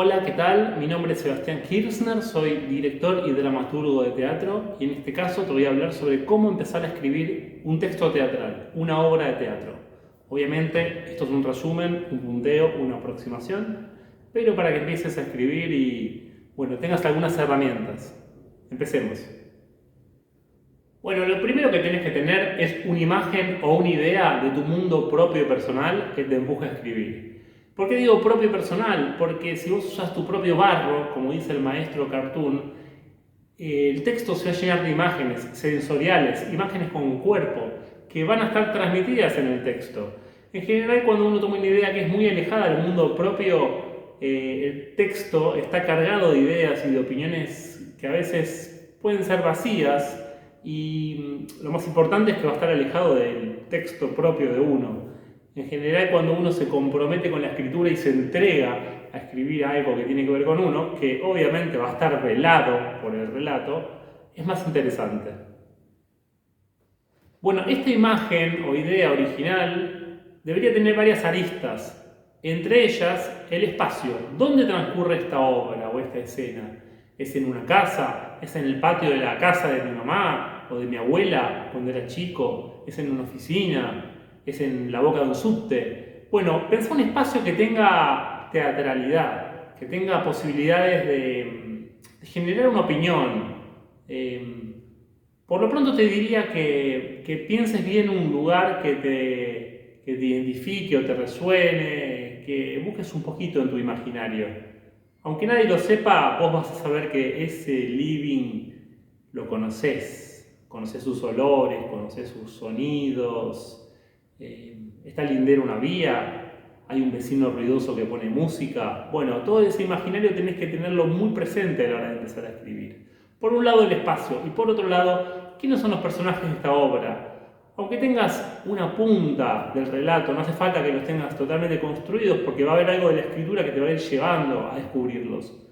Hola, ¿qué tal? Mi nombre es Sebastián Kirchner, soy director y dramaturgo de teatro y en este caso te voy a hablar sobre cómo empezar a escribir un texto teatral, una obra de teatro. Obviamente esto es un resumen, un punteo, una aproximación, pero para que empieces a escribir y bueno, tengas algunas herramientas. Empecemos. Bueno, lo primero que tienes que tener es una imagen o una idea de tu mundo propio personal que te empuje a escribir. ¿Por qué digo propio personal? Porque si vos usas tu propio barro, como dice el maestro Cartoon, el texto se va a llenar de imágenes sensoriales, imágenes con cuerpo, que van a estar transmitidas en el texto. En general, cuando uno toma una idea que es muy alejada del mundo propio, el texto está cargado de ideas y de opiniones que a veces pueden ser vacías y lo más importante es que va a estar alejado del texto propio de uno. En general, cuando uno se compromete con la escritura y se entrega a escribir algo que tiene que ver con uno, que obviamente va a estar velado por el relato, es más interesante. Bueno, esta imagen o idea original debería tener varias aristas, entre ellas el espacio. ¿Dónde transcurre esta obra o esta escena? ¿Es en una casa? ¿Es en el patio de la casa de mi mamá o de mi abuela cuando era chico? ¿Es en una oficina? ¿Es en la boca de un subte? Bueno, pensá un espacio que tenga teatralidad, que tenga posibilidades de generar una opinión. Por lo pronto te diría que pienses bien un lugar que te identifique o te resuene, que busques un poquito en tu imaginario. Aunque nadie lo sepa, vos vas a saber que ese living lo conoces. Conoces sus olores, conoces sus sonidos. Está lindera una vía, hay un vecino ruidoso que pone música. Bueno, todo ese imaginario tenés que tenerlo muy presente a la hora de empezar a escribir. Por un lado el espacio y por otro lado, ¿quiénes son los personajes de esta obra? Aunque tengas una punta del relato, no hace falta que los tengas totalmente construidos porque va a haber algo de la escritura que te va a ir llevando a descubrirlos.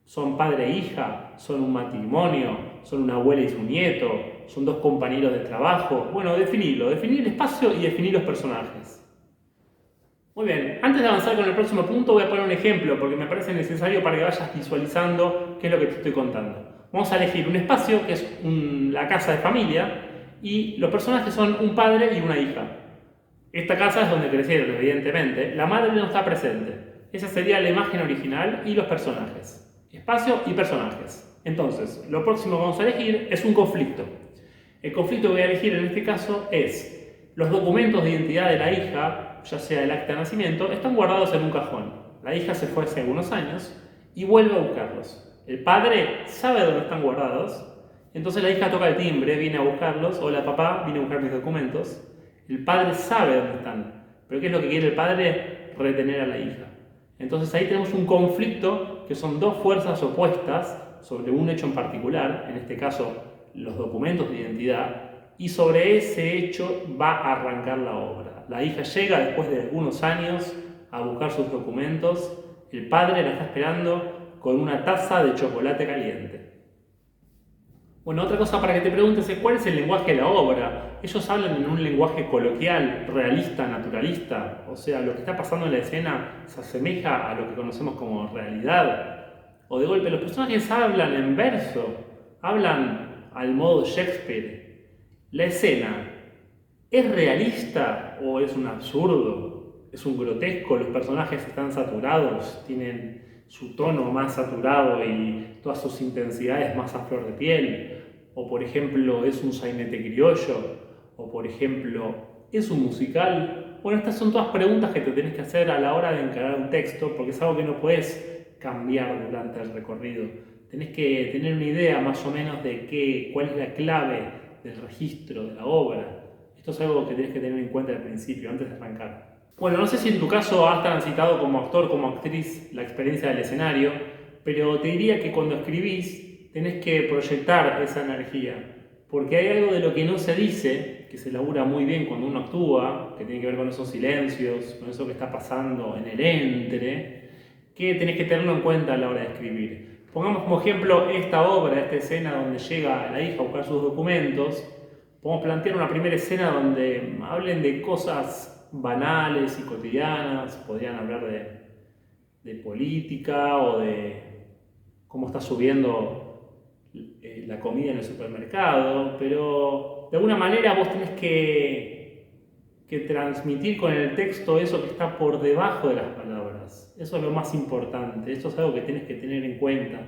Son padre e hija, son un matrimonio, son una abuela y su nieto, son dos compañeros de trabajo. Bueno, definirlo, definir el espacio y definir los personajes. Muy bien, antes de avanzar con el próximo punto voy a poner un ejemplo porque me parece necesario para que vayas visualizando qué es lo que te estoy contando. Vamos a elegir un espacio que es la casa de familia y los personajes son un padre y una hija. Esta casa es donde crecieron, evidentemente. La madre no está presente. Esa sería la imagen original y los personajes. Espacio y personajes. Entonces, lo próximo que vamos a elegir es un conflicto. El conflicto que voy a elegir en este caso es los documentos de identidad de la hija, ya sea el acta de nacimiento, están guardados en un cajón. La hija se fue hace algunos años y vuelve a buscarlos. El padre sabe dónde están guardados, entonces la hija toca el timbre, viene a buscarlos, hola papá, vine a buscar mis documentos. El padre sabe dónde están, pero ¿qué es lo que quiere el padre? Retener a la hija. Entonces ahí tenemos un conflicto que son dos fuerzas opuestas sobre un hecho en particular, en este caso los documentos de identidad, y sobre ese hecho va a arrancar la obra. La hija llega después de algunos años a buscar sus documentos, el padre la está esperando con una taza de chocolate caliente. Bueno, otra cosa para que te preguntes es cuál es el lenguaje de la obra. Ellos hablan en un lenguaje coloquial, realista, naturalista. O sea, lo que está pasando en la escena se asemeja a lo que conocemos como realidad. O de golpe, los personajes hablan en verso, hablan al modo Shakespeare. La escena, ¿es realista o es un absurdo? ¿Es un grotesco? ¿Los personajes están saturados? ¿Tienen su tono más saturado y todas sus intensidades más a flor de piel? O por ejemplo, ¿es un sainete criollo? O por ejemplo, ¿es un musical? Bueno, estas son todas preguntas que te tenés que hacer a la hora de encarar un texto, porque es algo que no puedes cambiar durante el recorrido. Tenés que tener una idea más o menos de cuál es la clave del registro de la obra. Esto es algo que tenés que tener en cuenta al principio, antes de arrancar. Bueno, no sé si en tu caso has transitado como actor, como actriz, la experiencia del escenario, pero te diría que cuando escribís tenés que proyectar esa energía, porque hay algo de lo que no se dice, que se labura muy bien cuando uno actúa, que tiene que ver con esos silencios, con eso que está pasando en el entre, que tenés que tenerlo en cuenta a la hora de escribir. Pongamos como ejemplo esta obra, esta escena donde llega la hija a buscar sus documentos. Podemos plantear una primera escena donde hablen de cosas banales y cotidianas, podrían hablar de política o de cómo está subiendo la comida en el supermercado, pero de alguna manera vos tenés que transmitir con el texto eso que está por debajo de las palabras. Eso es lo más importante, eso es algo que tienes que tener en cuenta.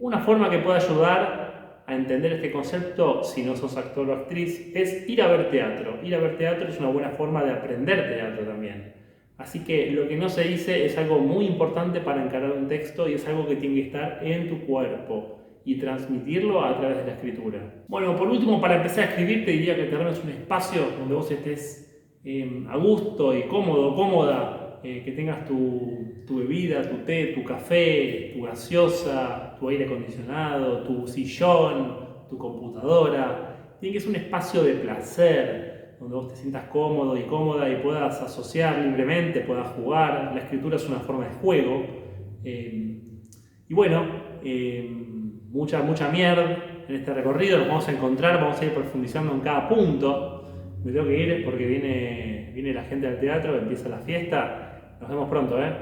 Una forma que puede ayudar a entender este concepto, si no sos actor o actriz, es ir a ver teatro. Ir a ver teatro es una buena forma de aprender teatro también. Así que lo que no se dice es algo muy importante para encarar un texto y es algo que tiene que estar en tu cuerpo y transmitirlo a través de la escritura. Bueno, por último, para empezar a escribir te diría que te armes un espacio donde vos estés a gusto y cómodo, cómoda, que tengas tu bebida, tu té, tu café, tu gaseosa, tu aire acondicionado, tu sillón, tu computadora. Tiene que ser un espacio de placer, donde vos te sientas cómodo y cómoda y puedas asociar libremente, puedas jugar. La escritura es una forma de juego. Y bueno, mucha mierda en este recorrido, nos vamos a encontrar, vamos a ir profundizando en cada punto. Me tengo que ir porque viene la gente del teatro, empieza la fiesta. Nos vemos pronto, ¿eh?